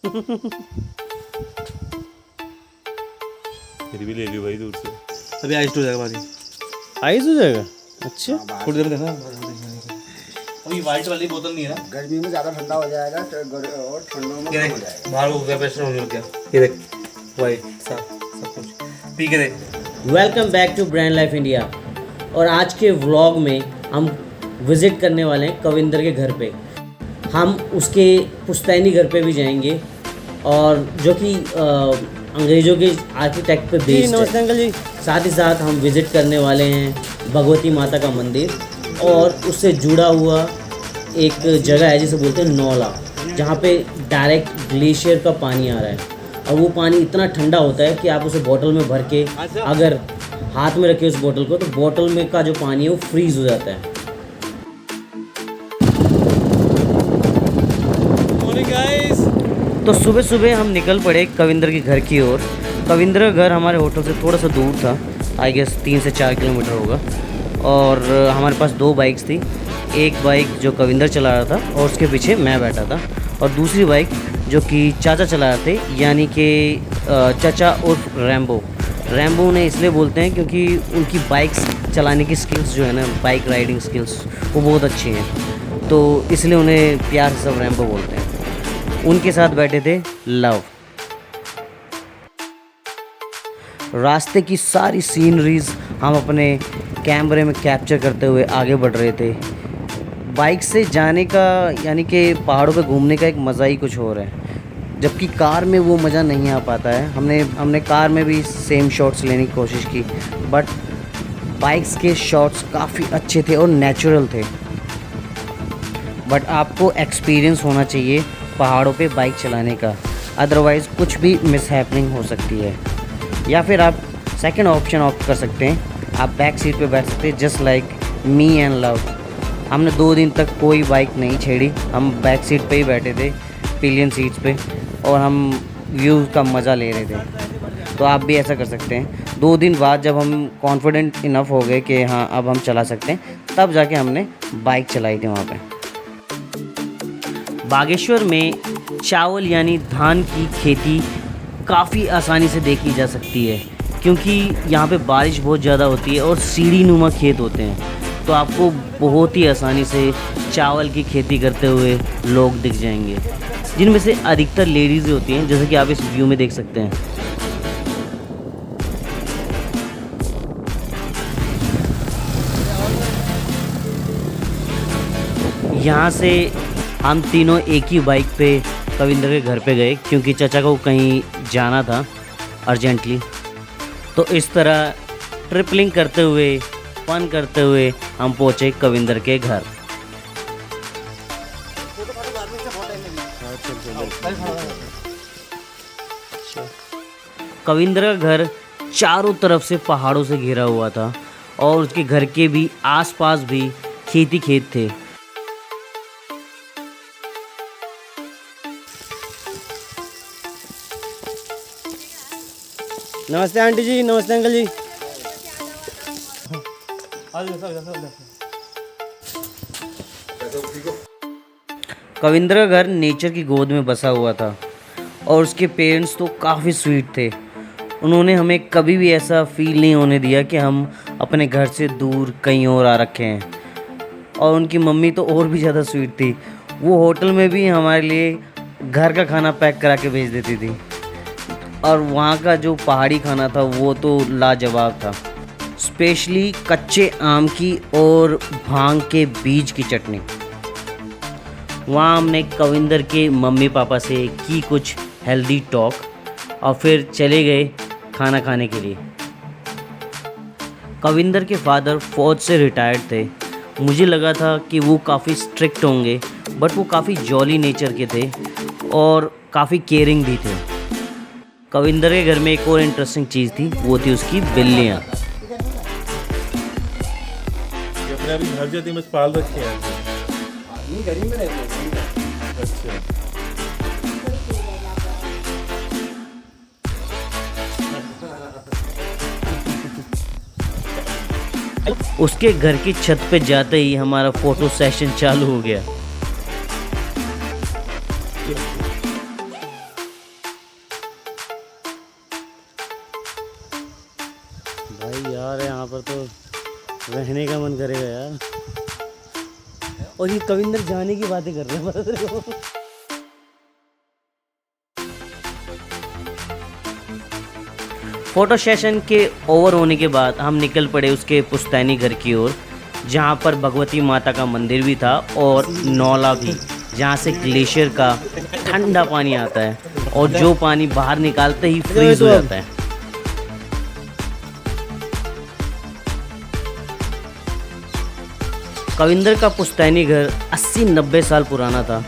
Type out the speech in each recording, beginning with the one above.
फिर भी ले लियो भाई दूर से। अभी आइस हो जाएगा भाजी। आइस हो जाएगा? अच्छा, थोड़ी देर में देखना। अभी वाइट वाली बोतल नहीं है ना, गर्मी में ज़्यादा ठंडा हो जाएगा और ठंडों में कम हो जाएगा। बाहर हो गया प्रेशर हो गया। ये देख वाइट सब कुछ पी के देख। Welcome back to brand life India. और आज के व्लॉग में हम विज़िट करने वाले हैं कविंदर के घर पे। हम उसके पुश्तैनी घर पे भी जाएंगे और जो कि अंग्रेज़ों के आर्किटेक्ट पे बेस्ड है। नमस्ते अंकल जी। साथ ही साथ हम विज़िट करने वाले हैं भगवती माता का मंदिर और उससे जुड़ा हुआ एक जगह है जिसे बोलते हैं नौला, जहाँ पे डायरेक्ट ग्लेशियर का पानी आ रहा है और वो पानी इतना ठंडा होता है कि आप उसे बोतल में भर के अगर हाथ में रखें उस बोतल को तो बोतल में का जो पानी है वो फ्रीज़ हो जाता है। तो सुबह सुबह हम निकल पड़े कविंदर के घर की ओर। कविंदर का घर हमारे होटल से थोड़ा सा दूर था, आई गेस 3 से 4 किलोमीटर होगा। और हमारे पास 2 बाइक्स थी, एक बाइक जो कविंदर चला रहा था और उसके पीछे मैं बैठा था, और दूसरी बाइक जो कि चाचा चला रहे थे, यानी कि चाचा उर्फ रैम्बो। रैम्बो उन्हें इसलिए बोलते हैं क्योंकि उनकी बाइक्स चलाने की स्किल्स जो है ना, बाइक राइडिंग स्किल्स, वो बहुत अच्छी हैं, तो इसलिए उन्हें प्यार से सब रैम्बो बोलते हैं। उनके साथ बैठे थे लव। रास्ते की सारी सीनरीज हम अपने कैमरे में कैप्चर करते हुए आगे बढ़ रहे थे। बाइक से जाने का यानी कि पहाड़ों पे घूमने का एक मज़ा ही कुछ और है, जबकि कार में वो मज़ा नहीं आ पाता है। हमने कार में भी सेम शॉट्स लेने की कोशिश की, बट बाइक्स के शॉट्स काफ़ी अच्छे थे और नेचुरल थे। बट आपको एक्सपीरियंस होना चाहिए पहाड़ों पे बाइक चलाने का, अदरवाइज़ कुछ भी मिसहैपनिंग हो सकती है। या फिर आप सेकंड ऑप्शन ऑप्ट कर सकते हैं, आप बैक सीट पे बैठ सकते हैं, just like me and love. हमने 2 दिन तक कोई बाइक नहीं छेड़ी, हम बैक सीट पे ही बैठे थे, पिलियन सीट्स पे, और हम व्यू का मज़ा ले रहे थे। तो आप भी ऐसा कर सकते हैं। 2 दिन बाद जब हम कॉन्फिडेंट इनफ हो गए कि हाँ अब हम चला सकते हैं, तब जाके हमने बाइक चलाई थी वहाँ पे। बागेश्वर में चावल यानी धान की खेती काफ़ी आसानी से देखी जा सकती है, क्योंकि यहाँ पे बारिश बहुत ज़्यादा होती है और सीढ़ी नुमा खेत होते हैं, तो आपको बहुत ही आसानी से चावल की खेती करते हुए लोग दिख जाएंगे, जिनमें से अधिकतर लेडीज़ होती हैं, जैसे कि आप इस व्यू में देख सकते हैं। यहाँ से हम तीनों एक ही बाइक पे कविंदर के घर पे गए, क्योंकि चाचा को कहीं जाना था अर्जेंटली। तो इस तरह ट्रिपलिंग करते हुए, फन करते हुए हम पहुँचे कविंदर के घर। कविंदर का घर चारों तरफ से पहाड़ों से घिरा हुआ था और उसके घर के भी आसपास भी खेती खेत थे। नमस्ते आंटी जी, नमस्ते अंकल जी। कविंदर का घर नेचर की गोद में बसा हुआ था और उसके पेरेंट्स तो काफ़ी स्वीट थे। उन्होंने हमें कभी भी ऐसा फील नहीं होने दिया कि हम अपने घर से दूर कहीं और आ रखे हैं। और उनकी मम्मी तो और भी ज़्यादा स्वीट थी, वो होटल में भी हमारे लिए घर का खाना पैक करा के भेज देती थी, और वहाँ का जो पहाड़ी खाना था वो तो लाजवाब था, स्पेशली कच्चे आम की और भांग के बीज की चटनी। वहाँ हमने कविंदर के मम्मी पापा से की कुछ हेल्दी टॉक और फिर चले गए खाना खाने के लिए। कविंदर के फादर फौज से रिटायर्ड थे। मुझे लगा था कि वो काफ़ी स्ट्रिक्ट होंगे, बट वो काफ़ी जॉली नेचर के थे और काफ़ी केयरिंग भी थे। कविंदर के घर में एक और इंटरेस्टिंग चीज़ थी, वो थी उसकी बिल्लियाँ। अपने अभी घर जाती बस पाल रखे हैं। अच्छा, उसके घर की छत पे जाते ही हमारा फ़ोटो सेशन चालू हो गया। भाई यार यहाँ पर तो रहने का मन करेगा यार। और ये कविंदर जाने की बातें कर रहे हैं, पता तेरे को? फोटो सेशन के ओवर होने के बाद हम निकल पड़े उसके पुश्तैनी घर की ओर, जहाँ पर भगवती माता का मंदिर भी था और नौला भी, जहाँ से ग्लेशियर का ठंडा पानी आता है और जो पानी बाहर निकालते ही फ्रीज हो जाता है। कविंदर का पुश्तैनी घर 80-90 साल पुराना था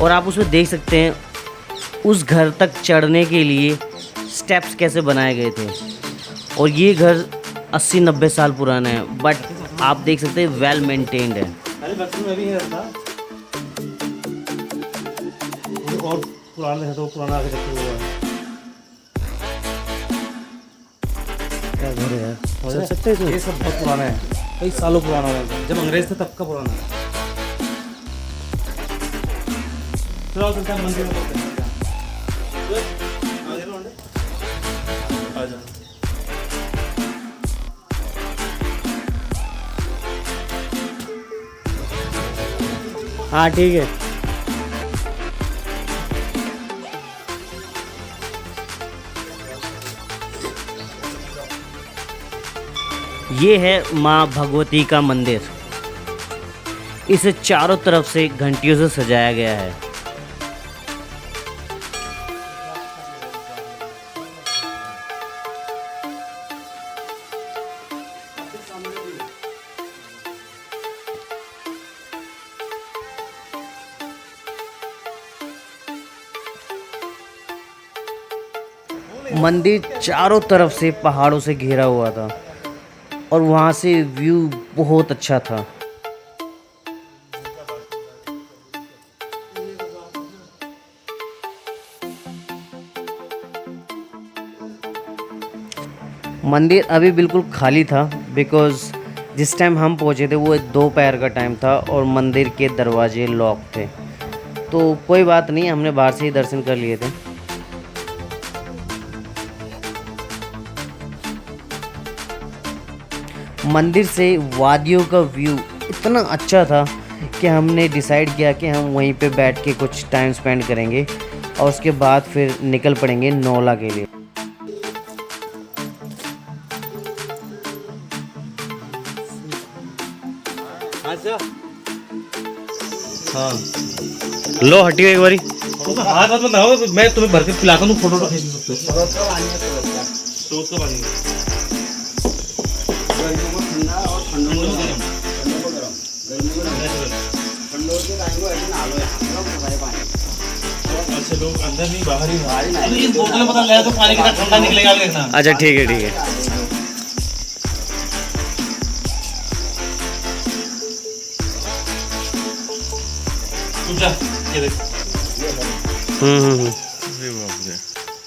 और आप उसमें देख सकते हैं उस घर तक चढ़ने के लिए स्टेप्स कैसे बनाए गए थे। और ये घर 80-90 साल पुराना है, बट आप देख सकते हैं वेल मेंटेन्ड है। अरे बचपन में भी है था और पुराना है तो पुराना आगे रखे हुआ है। क्या घर है यार, चल सकते हैं ये सब बहुत पुराना है, कई सालों पुराना है, जब अंग्रेज थे तब का पुराना है। चलो चलते हैं मंदिर में। आ जाओ। हाँ ठीक है। ये है माँ भगवती का मंदिर। इसे चारों तरफ से घंटियों से सजाया गया है। मंदिर चारों तरफ से पहाड़ों से घिरा हुआ था और वहाँ से व्यू बहुत अच्छा था। मंदिर अभी बिल्कुल खाली था बिकॉज़ जिस टाइम हम पहुँचे थे वो दोपहर का टाइम था और मंदिर के दरवाजे लॉक थे। तो कोई बात नहीं, हमने बाहर से ही दर्शन कर लिए थे। मंदिर से वादियों का व्यू इतना अच्छा था कि हमने डिसाइड किया कि हम वहीं पे बैठ के कुछ टाइम स्पेंड करेंगे और उसके बाद फिर निकल पड़ेंगे नौला के लिए। अच्छा हाँ लो हटियो एक बारी। हाथ हाथ में ना हो, मैं तुम्हें भर के खिलाता हूँ, फोटो खींच सकते हो। तो उसका पानी गर्मियों को ठंडा और ठंडों को गर्म, ठंडों को गर्म, गर्मियों को ठंडों के टाइम को ऐसे नहा लो, यहाँ पानी। अच्छे लोग अंदर नहीं बाहर ही बाहर ही नहा लो। इन बोतलें पता लगा तो पानी कितना ठंडा निकलेगा देखना। अच्छा ठीक है ठीक है। तू जा, ये देख,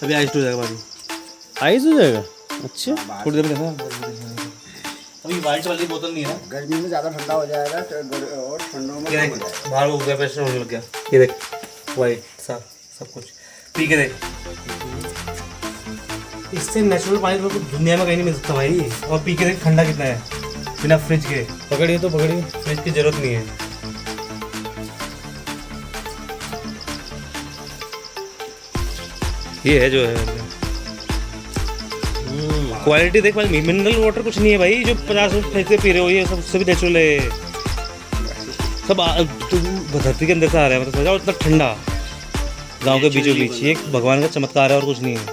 अभी आइस हो जाएगा पानी। आइस हो जाएगा। अच्छा थोड़ी देर में देखा अभी व्हाइट वाली बोतल नहीं है ना। गर्मी में ज़्यादा ठंडा हो जाएगा और ठंडों में ये कम हो देख, जाएगा। बाहर हो गया, प्रेशर होने लग गया। ये देख, वाइट साफ सब कुछ पी के देख। इससे नेचुरल पानी तो दुनिया में कहीं नहीं मिल सकता भाई। और पी के देख ठंडा कितना है, बिना फ्रिज के। पकड़िए तो पकड़िए। फ्रिज की जरूरत नहीं है। ये है जो है क्वालिटी देख भाई, मिनरल वाटर कुछ नहीं है भाई जो 50 रुपये से पी रहे हो, ये सब सभी नेचुरल है। सब धरती के अंदर से आ रहा है, मतलब समझा, इतना ठंडा गांव के बीचों बीच। ये भगवान का चमत्कार है और कुछ नहीं है।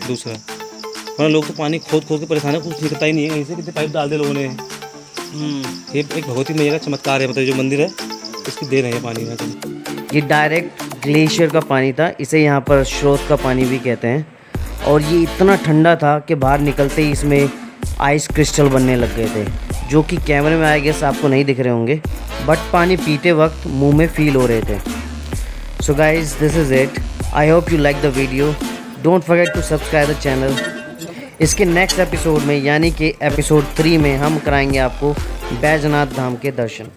दूसरा वरना लोग तो पानी खोद खोद के परेशान है, कुछ निकलता ही नहीं है कहीं से। कितने पाइप डाल दे लोगों ने। ये एक भगवती मैया का चमत्कार है, मतलब जो मंदिर है इसकी देन है पानी में। ये डायरेक्ट ग्लेशियर का पानी था, इसे यहाँ पर स्रोत का पानी भी कहते हैं। और ये इतना ठंडा था कि बाहर निकलते ही इसमें आइस क्रिस्टल बनने लग गए थे, जो कि कैमरे में आई गेस आपको नहीं दिख रहे होंगे, बट पानी पीते वक्त मुंह में फील हो रहे थे। So guys this is it. I hope you like the video. Don't forget to subscribe the channel. इसके नेक्स्ट एपिसोड में यानी कि एपिसोड 3 में हम कराएंगे आपको बैजनाथ धाम के दर्शन।